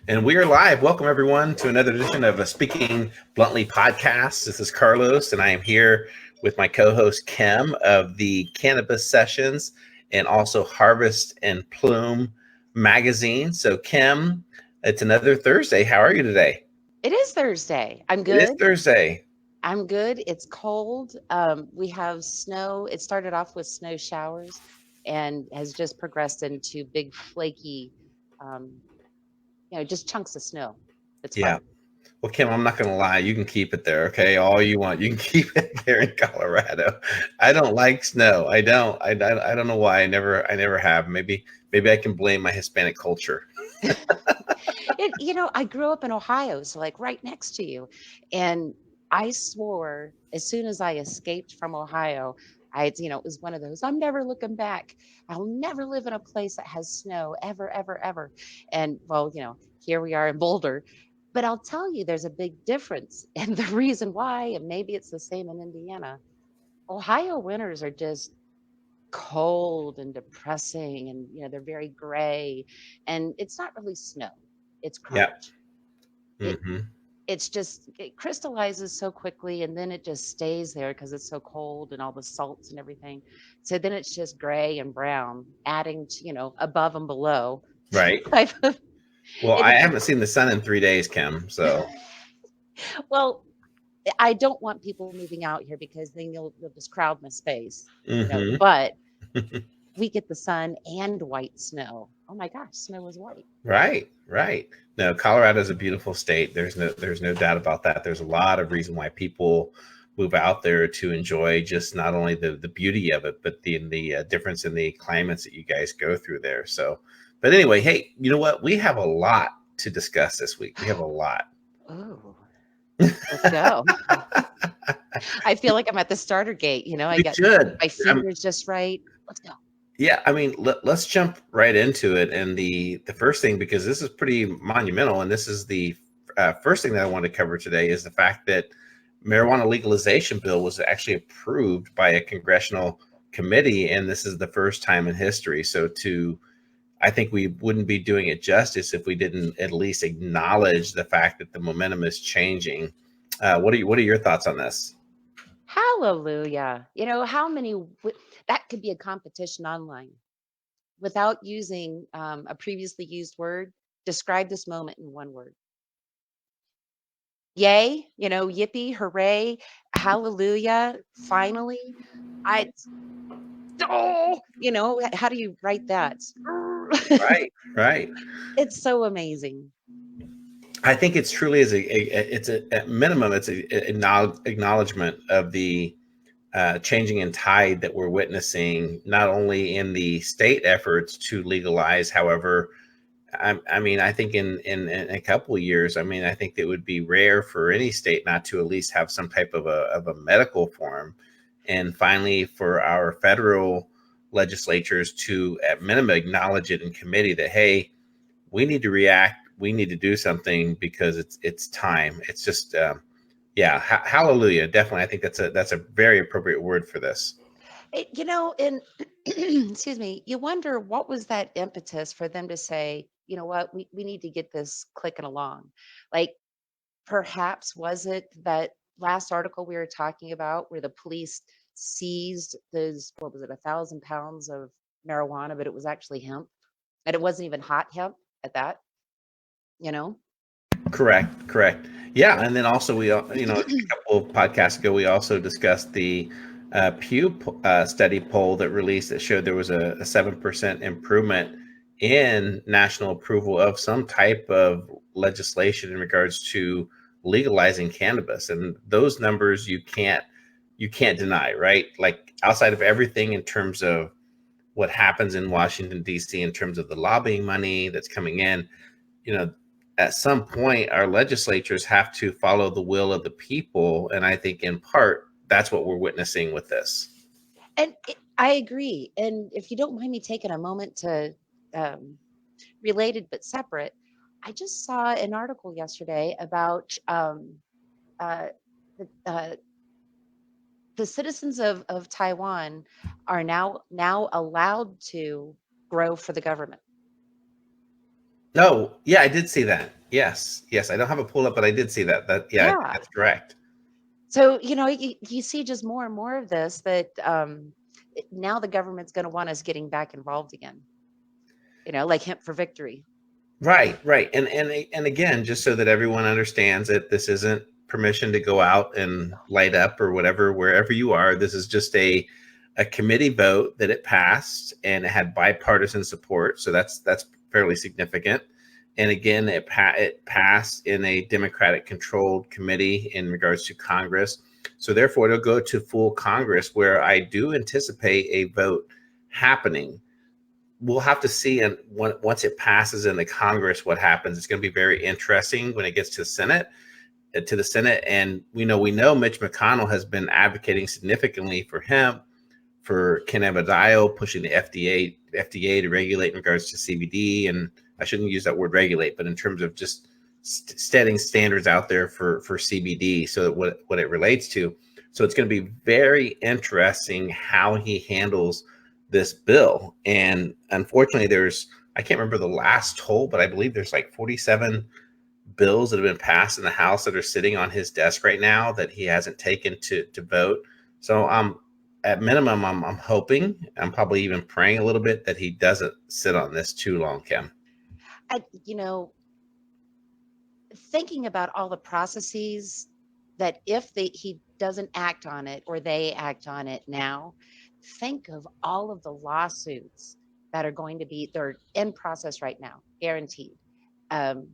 And we are live. Welcome, everyone, to another edition of a Speaking Bluntly podcast. This is Carlos, and I am here with my co host, Kim, of the Cannabis Sessions and also Harvest and Plume magazine. So, Kim, it's another Thursday. How are you today? It is Thursday. I'm It is good. Thursday. I'm good. It's cold. We have snow. It started off with snow showers and has just progressed into big flaky, um, just chunks of snow. It's Yeah. fun. Well, Kim, I'm not going to lie. You can keep it there, okay? All you want. You can keep it there in Colorado. I don't like snow. I don't. I don't know why. I never have. Maybe I can blame my Hispanic culture. I grew up in Ohio, so like right next to you. And I swore as soon as I escaped from Ohio, it was one of those, I'm never looking back. I'll never live in a place that has snow ever, ever, ever. And well, here we are in Boulder. But I'll tell you, there's a big difference. And the reason why, and maybe it's the same in Indiana, Ohio winters are just cold and depressing and they're very gray and it's not really snow, it's Yeah. crunch. it Hmm. it's just it crystallizes so quickly and then it just stays there because it's so cold and all the salts and everything, so then it's just gray and brown adding to above and below Right. type of Well, I it, haven't seen the sun in 3 days, Kim. So well, I don't want people moving out here because then you'll just crowd my space, hmm. but we get the sun and white snow. Oh my gosh, snow is white. Right, right. No, Colorado is a beautiful state. There's no doubt about that. There's a lot of reason why people move out there to enjoy just not only the beauty of it, but the difference in the climates that you guys go through there. So, but anyway, hey, you know what? We have a lot to discuss this week. We have a lot. Oh, let's go. I feel like I'm at the starter gate. I We got should. my fingers just right. Let's go. Yeah, I mean, let's jump right into it. And the first thing, because this is pretty monumental, and this is the first thing that I want to cover today, is the fact that marijuana legalization bill was actually approved by a congressional committee, and this is the first time in history. So, I think we wouldn't be doing it justice if we didn't at least acknowledge the fact that the momentum is changing. What are your thoughts on this? Hallelujah. How many, that could be a competition online without using a previously used word. Describe this moment in one word. Yay, yippee, hooray, hallelujah, finally. I, how do you write that? Right, right. It's so amazing. I think it's truly is it's a at minimum it's a acknowledgement of the changing in tide that we're witnessing, not only in the state efforts to legalize. However, I mean, I think in a couple of years, I mean, I think it would be rare for any state not to at least have some type of a medical form, and finally for our federal legislatures to at minimum acknowledge it in committee that, hey, we need to react. We need to do something because it's time. It's just yeah, hallelujah. Definitely, I think that's a very appropriate word for this. And excuse me, you wonder what was that impetus for them to say, you know what, we need to get this clicking along. Like perhaps was it that last article we were talking about where the police seized those, what was it, 1,000 pounds of marijuana, but it was actually hemp and it wasn't even hot hemp at that, you know? Correct, correct. Yeah, and then also a couple of podcasts ago, we also discussed the Pew study poll that released that showed there was a 7% improvement in national approval of some type of legislation in regards to legalizing cannabis, and those numbers you can't deny, right? Like outside of everything in terms of what happens in Washington D.C. in terms of the lobbying money that's coming in, you know, at some point our legislatures have to follow the will of the people, and I think in part that's what we're witnessing with this. I agree. And if you don't mind me taking a moment to, um, related but separate, I just saw an article yesterday about uh, the the citizens of Taiwan are now allowed to grow for the government. No, yeah, I did see that. Yes, yes, I don't have a pull up, but I did see that. Yeah, I think Yeah. that's correct. So, you see just more and more of this that now the government's going to want us getting back involved again, like Hemp for Victory. Right, right. And again, just so that everyone understands that this isn't permission to go out and light up or whatever wherever you are. This is just a committee vote that it passed, and it had bipartisan support. So that's fairly significant. And again, it passed in a Democratic controlled committee in regards to Congress. So therefore it'll go to full Congress, where I do anticipate a vote happening. We'll have to see, and once it passes in the Congress, what happens. It's going to be very interesting when it gets to the Senate. And we know Mitch McConnell has been advocating significantly for hemp, for cannabidiol, pushing the FDA to regulate in regards to CBD. And I shouldn't use that word regulate, but in terms of just setting standards out there for CBD, so that what it relates to. So it's going to be very interesting how he handles this bill. And unfortunately, I can't remember the last toll, but I believe there's like 47 bills that have been passed in the House that are sitting on his desk right now that he hasn't taken to vote. So at minimum, I'm hoping, I'm probably even praying a little bit that he doesn't sit on this too long, Kim. I, thinking about all the processes that if he doesn't act on it or they act on it now, think of all of the lawsuits that are going to be, they're in process right now, guaranteed. Um,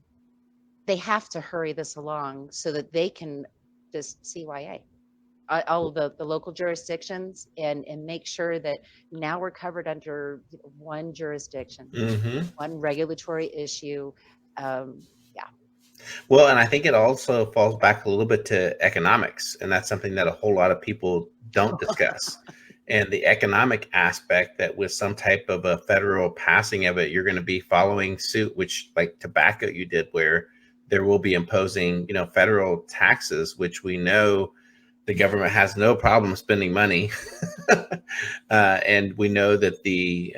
they have to hurry this along so that they can just CYA all of the local jurisdictions and make sure that now we're covered under one jurisdiction, Mm-hmm. one regulatory issue. Yeah. Well, and I think it also falls back a little bit to economics, and that's something that a whole lot of people don't discuss. And the economic aspect, that with some type of a federal passing of it, you're going to be following suit, which like tobacco you did, where there will be imposing, federal taxes, which we know the government has no problem spending money. And we know that the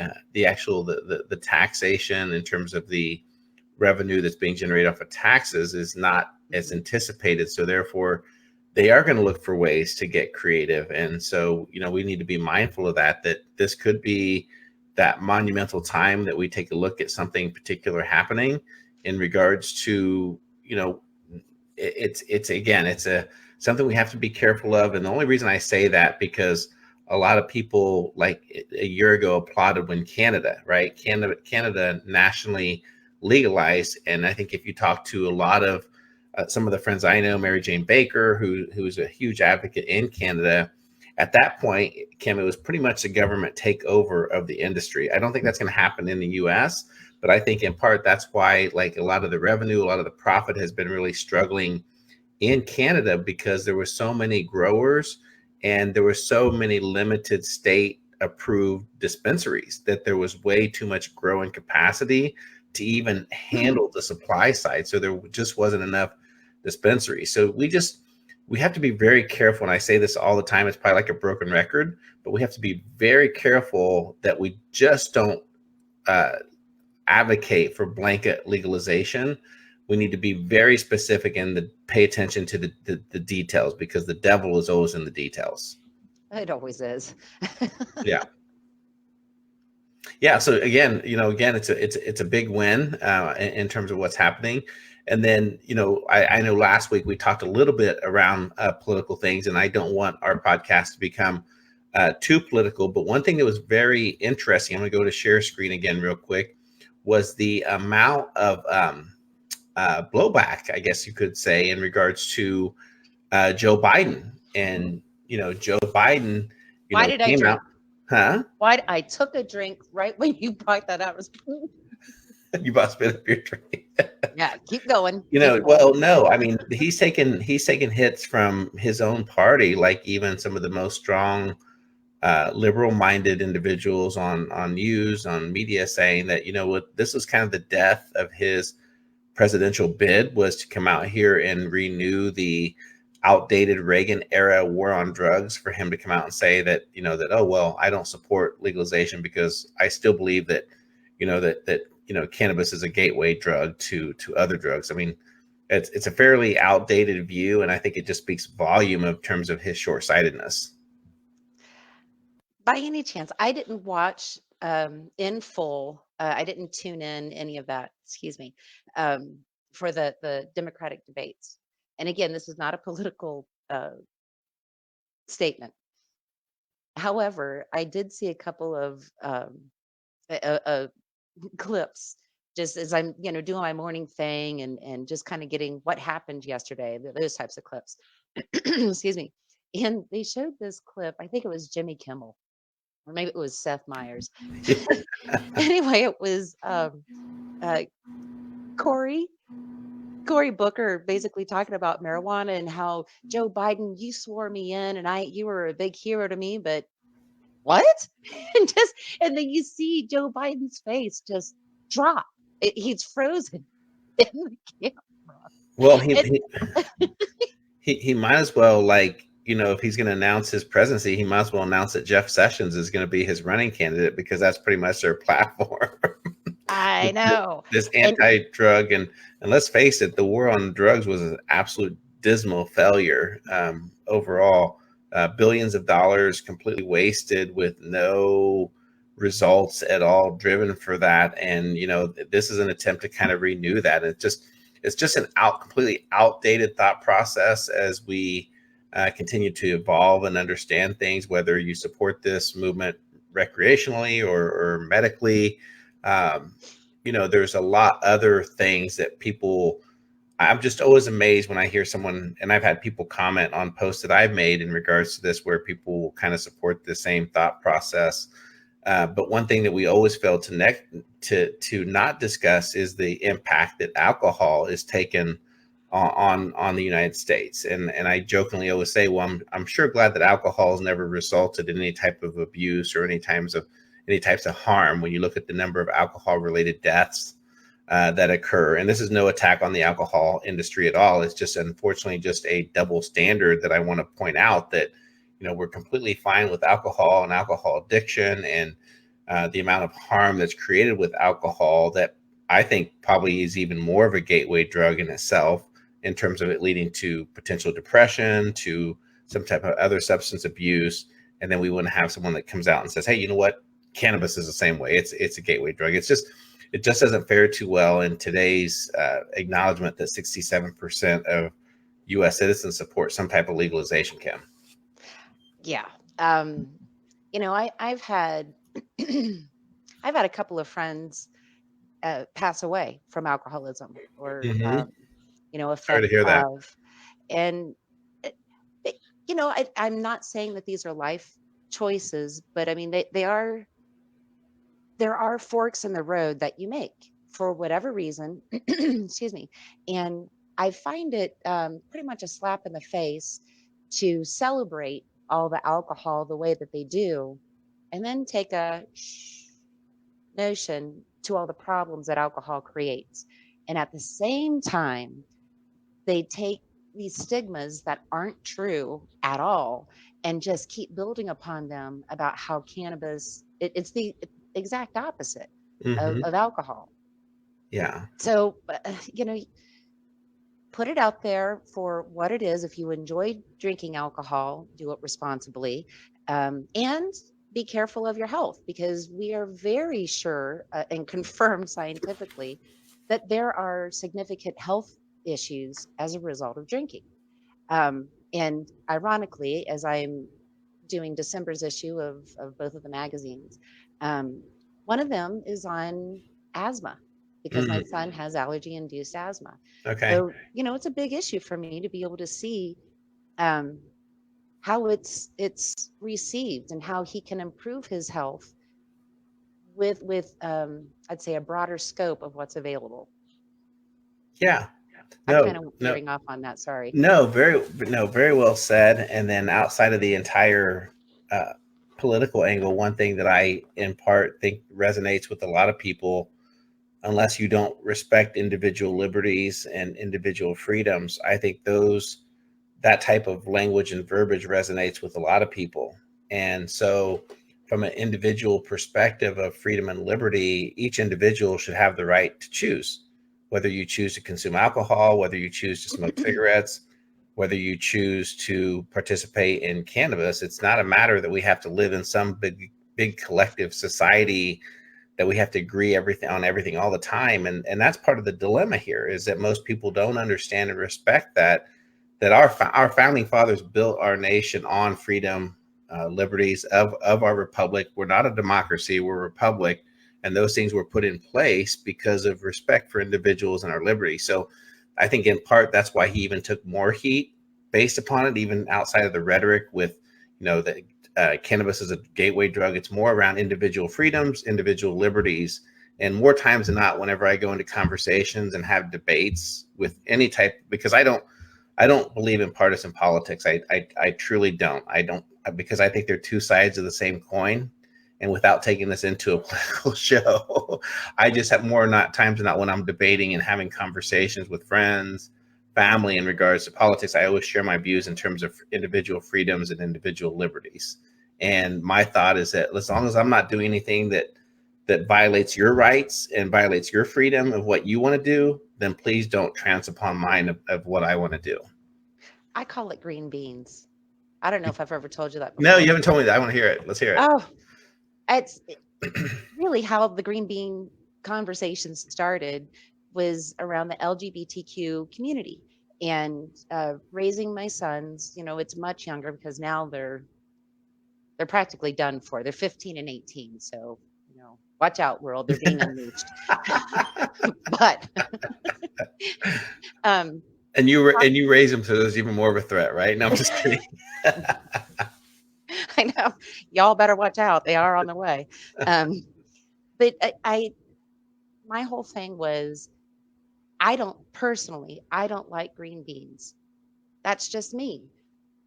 actual the taxation in terms of the revenue that's being generated off of taxes is not as Mhm. anticipated. So therefore, they are going to look for ways to get creative. And so, we need to be mindful of that this could be that monumental time that we take a look at something particular happening in regards to, it's again, it's a something we have to be careful of. And the only reason I say that, because a lot of people, like a year ago, applauded when Canada nationally legalized. And I think if you talk to a lot of some of the friends I know, Mary Jane Baker, who's a huge advocate in Canada, at that point, Kim, it was pretty much the government takeover of the industry. I don't think that's going to happen in the U.S., but I think in part that's why, like, a lot of the revenue, a lot of the profit has been really struggling in Canada, because there were so many growers and there were so many limited state approved dispensaries that there was way too much growing capacity to even handle the supply side. So there just wasn't enough dispensaries. So we have to be very careful. And I say this all the time, it's probably like a broken record, but we have to be very careful that we just don't uh, advocate for blanket legalization. We need to be very specific and pay attention to the details, because the devil is always in the details. It always is. Yeah. Yeah. So again, it's a big win in terms of what's happening. And then, I know last week we talked a little bit around political things, and I don't want our podcast to become too political. But one thing that was very interesting, I'm going to go to share screen again real quick, was the amount of blowback, I guess you could say, in regards to Joe Biden. And, Joe Biden, Why did I came out, drink? huh? I took a drink right when you brought that up. You about spit up your drink. Yeah, keep going. Keep going. Well, no, I mean, he's taken hits from his own party, like even some of the most strong liberal-minded individuals on news, on media, saying that, what, this was kind of the death of his presidential bid, was to come out here and renew the outdated Reagan era war on drugs, for him to come out and say that, oh, well, I don't support legalization because I still believe that, that cannabis is a gateway drug to other drugs. I mean, it's a fairly outdated view, and I think it just speaks volume in terms of his short-sightedness. By any chance, I didn't watch in full. I didn't tune in any of that. Excuse me, um, for the Democratic debates. And again, this is not a political statement. However, I did see a couple of clips just as I'm, doing my morning thing and just kind of getting what happened yesterday, those types of clips. Excuse me. And they showed this clip. I think it was Jimmy Kimmel, or maybe it was Seth Meyers. Anyway, it was uh, Cory Cory Booker basically talking about marijuana and how Joe Biden, you swore me in, and you were a big hero to me, but what? And then you see Joe Biden's face just drop. He's frozen in the camera. Well, And he might as well, like, if he's going to announce his presidency, he might as well announce that Jeff Sessions is going to be his running candidate, because that's pretty much their platform. I know. This And anti-drug, and let's face it, the war on drugs was an absolute dismal failure overall. Billions of dollars completely wasted with no results at all driven for that. And this is an attempt to kind of renew that. And it's just an completely outdated thought process as we continue to evolve and understand things, whether you support this movement recreationally or medically. There's a lot other things that people, I'm just always amazed when I hear someone, and I've had people comment on posts that I've made in regards to this, where people kind of support the same thought process. But one thing that we always fail to not discuss is the impact that alcohol is taken on the United States. And I jokingly always say, well, I'm sure glad that alcohol has never resulted in any type of abuse or any types of harm when you look at the number of alcohol related deaths that occur. And this is no attack on the alcohol industry at all. It's just, unfortunately, just a double standard that I want to point out, that we're completely fine with alcohol and alcohol addiction and the amount of harm that's created with alcohol, that I think probably is even more of a gateway drug in itself, in terms of it leading to potential depression, to some type of other substance abuse. And then we wouldn't have someone that comes out and says, hey, you know what? Cannabis is the same way. It's a gateway drug. It just doesn't fare too well in today's acknowledgement that 67% of U.S. citizens support some type of legalization, Kim. yeah, I've had I've had a couple of friends pass away from alcoholism, or Mm-hmm. Sorry to effect hear that. of. And it, I'm not saying that these are life choices, but I mean, they are. There are forks in the road that you make for whatever reason. Excuse me. And I find it pretty much a slap in the face to celebrate all the alcohol the way that they do, and then take a notion to all the problems that alcohol creates. And at the same time, they take these stigmas that aren't true at all and just keep building upon them about how cannabis, it's the exact opposite Mm-hmm. of alcohol. Yeah. So, put it out there for what it is. If you enjoy drinking alcohol, do it responsibly, and be careful of your health, because we are very sure and confirmed scientifically that there are significant health issues as a result of drinking. And ironically, as I'm doing December's issue of both of the magazines, um, one of them is on asthma, because my Mm-hmm. son has allergy induced asthma. Okay. So, it's a big issue for me to be able to see um, how it's received and how he can improve his health with I'd say a broader scope of what's available. Yeah. I'm kind No, of no, veering off on that. Sorry. no, very well said. And then outside of the entire uh, political angle, one thing that I, in part, think resonates with a lot of people, unless you don't respect individual liberties and individual freedoms, I think that type of language and verbiage resonates with a lot of people. And so from an individual perspective of freedom and liberty, each individual should have the right to choose whether you choose to consume alcohol, whether you choose to smoke cigarettes, whether you choose to participate in cannabis. It's not a matter that we have to live in some big collective society that we have to agree on everything all the time. And that's part of the dilemma here, is that most people don't understand and respect that our founding fathers built our nation on freedom, liberties of our republic. We're not a democracy, we're a republic. And those things were put in place because of respect for individuals and our liberty. So I think in part, that's why he even took more heat based upon it, even outside of the rhetoric with, that cannabis is a gateway drug. It's more around individual freedoms, individual liberties. And more times than not, whenever I go into conversations and have debates with any type, because I don't believe in partisan politics. I truly don't. Because I think they're two sides of the same coin. And without taking this into a political show, I just have more times than not when I'm debating and having conversations with friends, family in regards to politics, I always share my views in terms of individual freedoms and individual liberties. And my thought is that as long as I'm not doing anything that violates your rights and violates your freedom of what you want to do, then please don't trance upon mine of what I want to do. I call it green beans. I don't know if I've ever told you that before. No, you haven't told me that. I want to hear it. Let's hear it. Oh, it's really how the green bean conversation started was around the LGBTQ community and raising my sons. It's much younger because now they're practically done for. They're 15 and 18. So, watch out, world. They're being unleashed. But and you raise them, so there's even more of a threat, right? No, I'm just kidding. I know. Y'all better watch out. They are on the way. But my whole thing was, I don't like green beans. That's just me.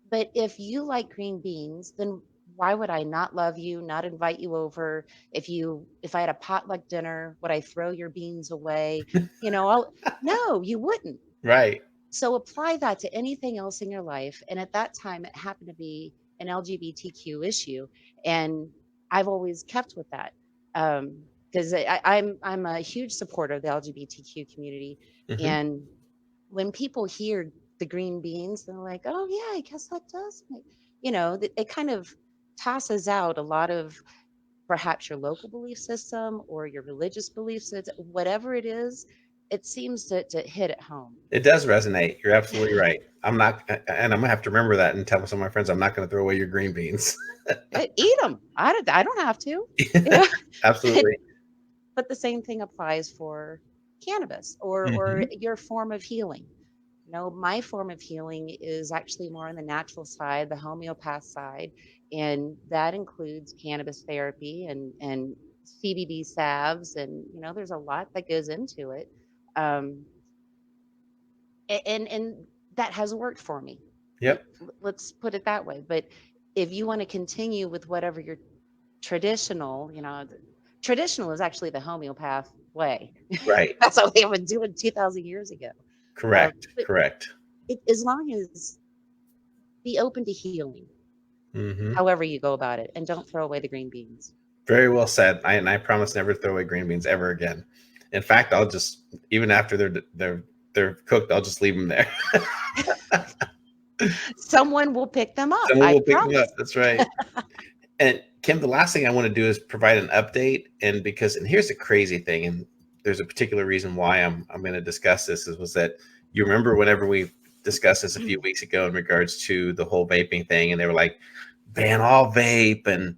But if you like green beans, then why would I not love you, not invite you over? If I had a potluck dinner, would I throw your beans away? No, you wouldn't. Right. So apply that to anything else in your life. And at that time, it happened to be an LGBTQ issue. And I've always kept with that. Because I'm a huge supporter of the LGBTQ community. Mm-hmm. And when people hear the green beans, they're like, oh yeah, I guess that does make, it kind of tosses out a lot of perhaps your local belief system or your religious belief system, whatever it is. It seems to hit at home. It does resonate. You're absolutely right. I'm gonna have to remember that and tell some of my friends I'm not going to throw away your green beans. Eat them. I don't have to. Absolutely. But the same thing applies for cannabis or your form of healing. My form of healing is actually more on the natural side, the homeopath side, and that includes cannabis therapy and CBD salves, and there's a lot that goes into it. And that has worked for me. Yep. Let's put it that way. But if you want to continue with whatever your traditional is actually the homeopath way. Right. That's how they would do it 2,000 years ago. Correct. Correct. As long as be open to healing, however you go about it, and don't throw away the green beans. Very well said. I promise never to throw away green beans ever again. In fact, I'll just, even after they're cooked, I'll just leave them there. Someone will pick them up. Someone will pick them up. That's right. And Kim, the last thing I want to do is provide an update. And here's the crazy thing, and there's a particular reason why I'm going to discuss this, was that you remember whenever we discussed this a few weeks ago in regards to the whole vaping thing, and they were like, ban all vape and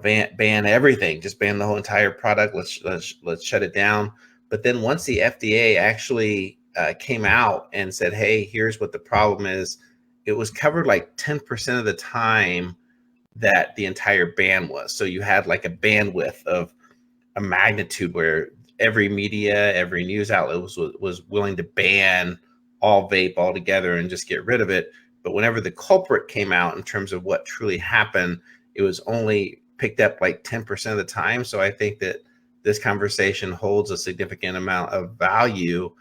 ban everything, just ban the whole entire product. Let's shut it down. But then once the FDA actually came out and said, hey, here's what the problem is, it was covered like 10% of the time that the entire ban was. So you had like a bandwidth of a magnitude where every media, every news outlet was willing to ban all vape altogether and just get rid of it. But whenever the culprit came out in terms of what truly happened, it was only picked up like 10% of the time. So I think that this conversation holds a significant amount of value.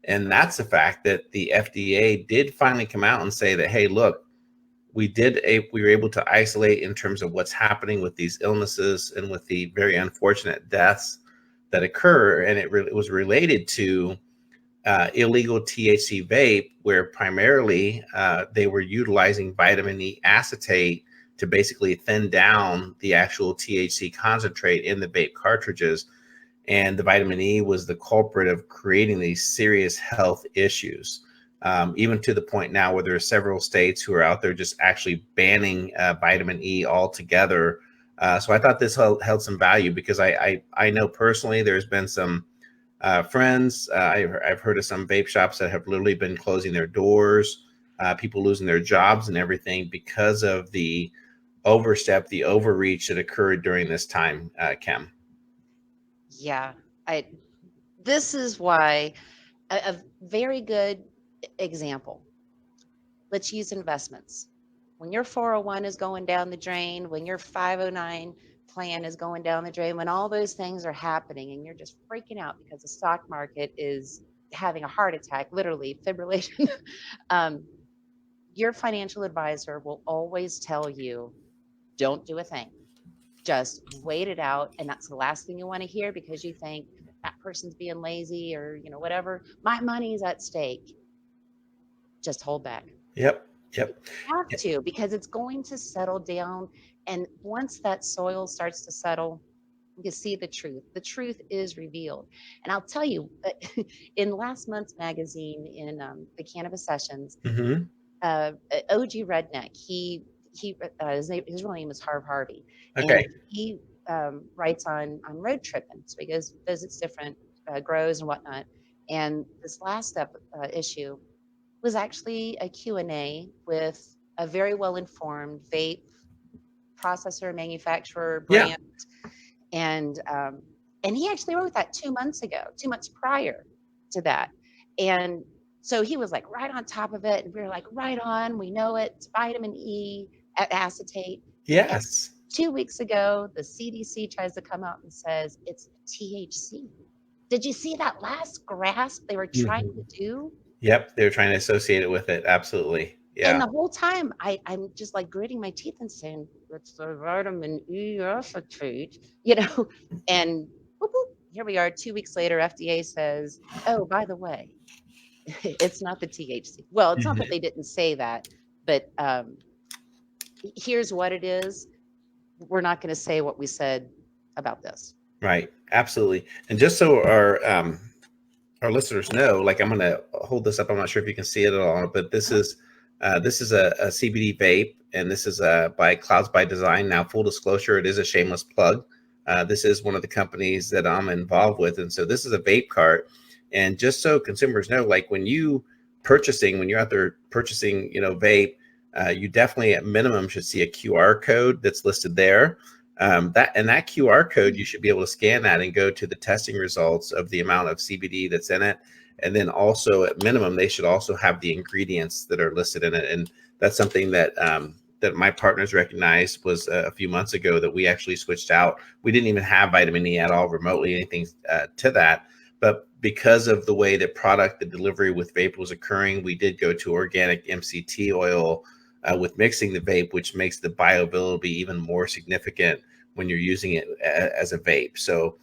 And that's the fact that the FDA did finally come out and say that, hey, look, we were able to isolate in terms of what's happening with these illnesses and with the very unfortunate deaths that occur, and it was related to illegal THC vape, where primarily they were utilizing vitamin E acetate to basically thin down the actual THC concentrate in the vape cartridges. And the vitamin E was the culprit of creating these serious health issues, even to the point now where there are several states who are out there just actually banning vitamin E altogether. So I thought this held some value because I know personally there's been some friends. I've heard of some vape shops that have literally been closing their doors, people losing their jobs and everything because of the overstep, the overreach that occurred during this time, Kim. Yeah. I This is why a very good example. Let's use investments. When your 401 is going down the drain, when your 509 plan is going down the drain, when all those things are happening and you're just freaking out because the stock market is having a heart attack, literally fibrillation, um, your financial advisor will always tell you, don't do a thing. Just wait it out. And that's the last thing you want to hear because you think that person's being lazy or, whatever. My money is at stake. Just hold back. Yep. Yep. Have to, because it's going to settle down. And once that soil starts to settle, you see the truth. The truth is revealed. And I'll tell you, in last month's magazine, in the Cannabis Sessions, Mm-hmm. uh, OG Redneck, his real name is Harv Harvey, and Okay. he writes on road tripping. So he goes visits different grows and whatnot. And this last issue was actually a Q&A with a very well-informed vape processor, manufacturer, Yeah. brand, and he actually wrote that 2 months ago, 2 months prior to that, and so he was like right on top of it, and we were like, right on, we know it, it's vitamin E acetate, and Yes. 2 weeks ago the CDC tries to come out and says it's THC. Did you see that last grasp they were trying Mhm. to do? Yep. They're trying to associate it with it. Absolutely. And Yeah. the whole time, I'm just like gritting my teeth and saying, "It's the vitamin E acetate," you know. And boop, boop, here we are. 2 weeks later, FDA says, "Oh, by the way, it's not the THC." Well, it's not that Mhm. they didn't say that, but here's what it is. We're not going to say what we said about this. Right. Absolutely. And just so our listeners know, like I'm going to hold this up. I'm not sure if you can see it at all, but Uh-huh. this is a CBD vape, and this is by Clouds by Design. Now, full disclosure, it is a shameless plug. This is one of the companies that I'm involved with, and so this is a vape cart. And just so consumers know, like when you're out there purchasing, vape, you definitely at minimum should see a QR code that's listed there. That QR code, you should be able to scan that and go to the testing results of the amount of CBD that's in it. And then also at minimum, they should also have the ingredients that are listed in it. And that's something that my partners recognized was a few months ago that we actually switched out. We didn't even have vitamin E at all, remotely anything to that. But because of the way the delivery with vape was occurring, we did go to organic MCT oil with mixing the vape, which makes the bioavailability even more significant when you're using it as a vape. So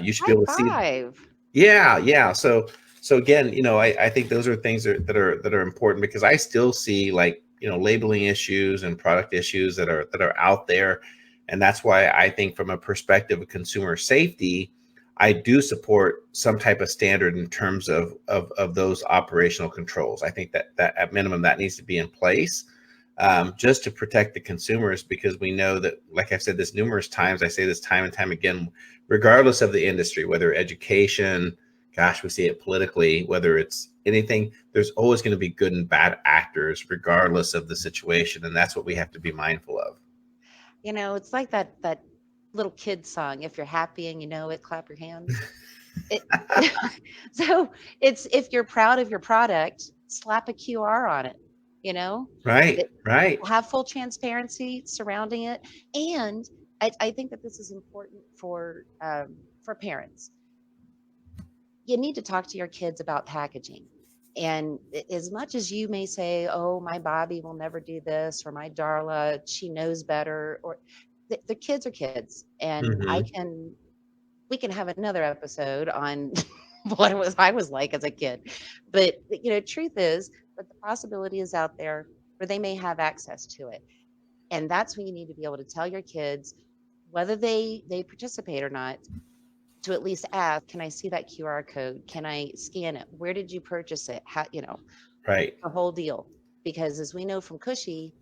you should be High able to see. five. Yeah, yeah. So again, I think those are things that are important because I still see like labeling issues and product issues that are out there, and that's why I think from a perspective of consumer safety, I do support some type of standard in terms of those operational controls. I think that at minimum that needs to be in place, just to protect the consumers, because we know that, like I've said this numerous times, I say this time and time again, regardless of the industry, whether education, gosh, we see it politically, whether it's anything, there's always going to be good and bad actors, regardless of the situation. And that's what we have to be mindful of. It's like that little kid song. If you're happy and you know it, clap your hands. It, so it's, if you're proud of your product, slap a QR on it, you know, Right, it, right. have full transparency surrounding it. And I think that this is important for parents. You need to talk to your kids about packaging. And as much as you may say, oh, my Bobby will never do this, or my Darla, she knows better, or the kids are kids. And Hmm. we can have another episode on what it was I was like as a kid. But, truth is that the possibility is out there where they may have access to it. And that's when you need to be able to tell your kids, whether they participate or not, to at least ask, can I see that QR code? Can I scan it? Where did you purchase it? How, Right. the whole deal. Because as we know from Cushy,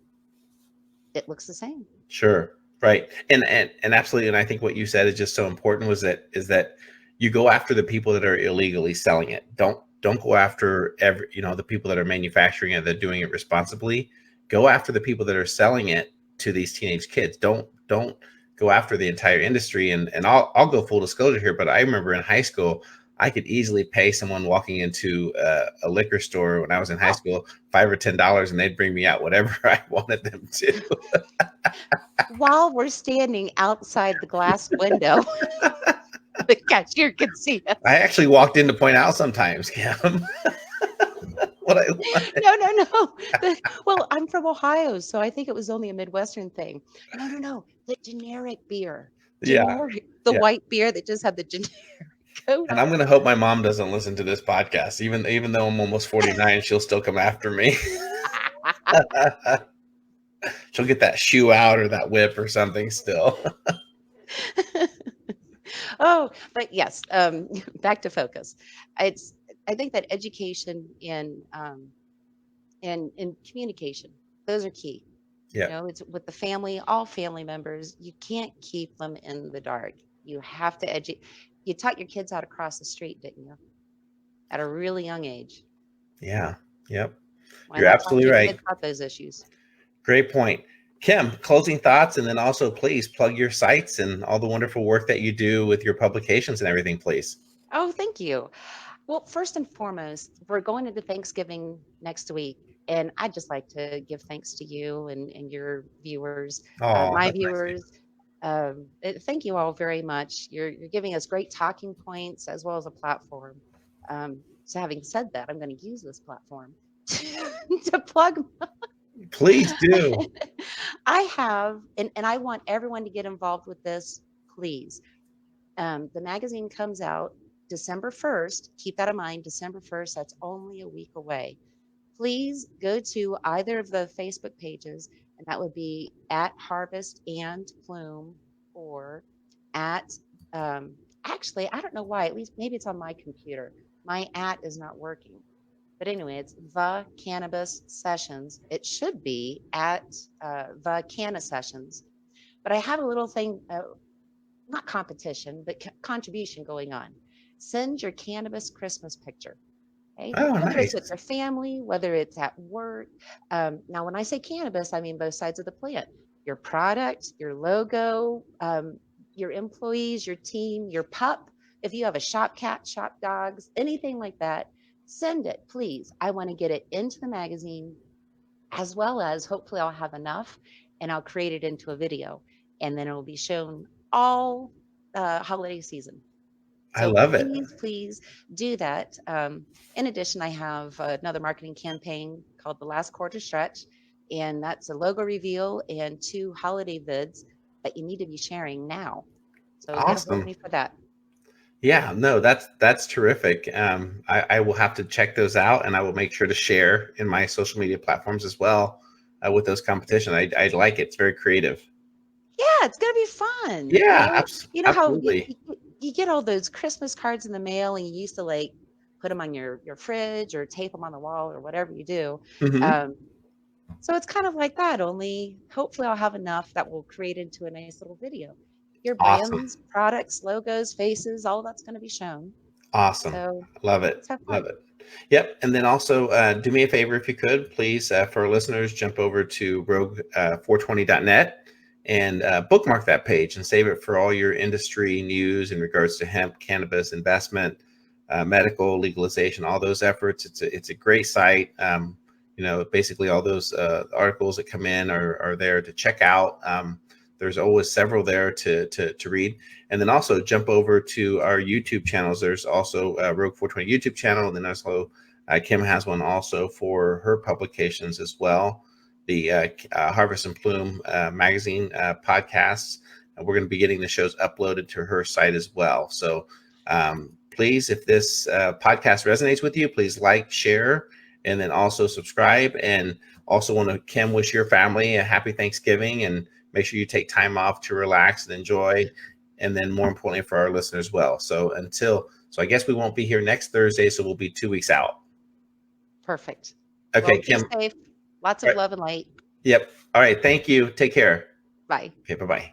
it looks the same. Sure. Right. And absolutely. And I think what you said is just so important is that you go after the people that are illegally selling it. Don't go after the people that are manufacturing it, that are doing it responsibly. Go after the people that are selling it to these teenage kids. Don't go after the entire industry. And I'll go full disclosure here, but I remember in high school, I could easily pay someone walking into a liquor store when I was in high Oh, school $5 or $10, and they'd bring me out whatever I wanted them to. while we're standing outside the glass window, the cashier can see I us. actually walked in to point out sometimes, Kim, what I wanted. No, no, no. Well, I'm from Ohio, so I think it was only a Midwestern thing. No, no, no. The generic beer. Yeah, The yeah. white beer that just had the generic coat And on I'm gonna hope my mom doesn't listen to this podcast, even though I'm almost 49, she'll still come after me. She'll get that shoe out or that whip or something still. it. Oh, but yes, back to focus. It's I think that education and communication, those are key. Yeah, It's with the family, all family members. You can't keep them in the dark. You have to educate. You taught your kids how to cross the street, didn't you? At a really young age. yeah, yep. Why You're not talk to absolutely your right. kids about those issues? Great point. Kim, closing thoughts, and then also please plug your sites and all the wonderful work that you do with your publications and everything, please. Oh, thank you. Well, first and foremost, we're going into Thanksgiving next week, and I'd just like to give thanks to you and your viewers, Oh, my that's nice of you. viewers. Thank you all very much. You're giving us great talking points as well as a platform. So, having said that, I'm going to use this platform to plug. Please do. I have, and I want everyone to get involved with this, please. The magazine comes out December 1st. Keep that in mind, December 1st. That's only a week away. Please go to either of the Facebook pages, and that would be at Harvest and Plume or at, actually, I don't know why, at least maybe it's on my computer. My at is not working. But anyway, it's the Cannabis Sessions. It should be at the Canna Sessions. But I have a little thing, not competition, but contribution going on. Send your cannabis Christmas picture. Okay, Oh, whether it's nice. with your family, whether it's at work. Now, when I say cannabis, I mean both sides of the plant. Your product, your logo, your employees, your team, your pup. If you have a shop cat, shop dogs, anything like that, send it, please. I want to get it into the magazine, as well as hopefully I'll have enough and I'll create it into a video, and then it will be shown all holiday season. I So love it. please, please do that. In addition, I have another marketing campaign called The Last Quarter Stretch, and that's a logo reveal and two holiday vids that you need to be sharing now. So get a hold of Awesome. me for that. Yeah, no, that's terrific. I will have to check those out, and I will make sure to share in my social media platforms as well with those competition. I like it. It's very creative. Yeah, it's gonna be fun. Yeah, You know how absolutely. you get all those Christmas cards in the mail, and you used to like put them on your fridge or tape them on the wall or whatever you do. Hmm. Um, so it's kind of like that. Only hopefully I'll have enough that will create into a nice little video. Your Awesome. brands, products, logos, faces, all that's going to be shown. Awesome. So Love it. let's have Love fun. it. Yep. And then also do me a favor if you could, please, for our listeners, jump over to rogue420.net and bookmark that page and save it for all your industry news in regards to hemp, cannabis, investment, medical, legalization, all those efforts. It's a great site. Basically all those articles that come in are there to check out. There's always several there to read. And then also jump over to our YouTube channels. There's also Rogue 420 YouTube channel, and then also Kim has one also for her publications as well. The Harvest and Plume magazine podcasts. And we're going to be getting the shows uploaded to her site as well. So please, if this podcast resonates with you, please like, share, and then also subscribe. And also want to, Kim, wish your family a happy Thanksgiving, and make sure you take time off to relax and enjoy. And then more importantly for our listeners as well. So I guess we won't be here next Thursday. So we'll be 2 weeks out. Perfect. Okay, Well, be Kim. safe. Lots of love and light. Yep. All right. Thank you. Take care. Bye. Okay. Bye-bye.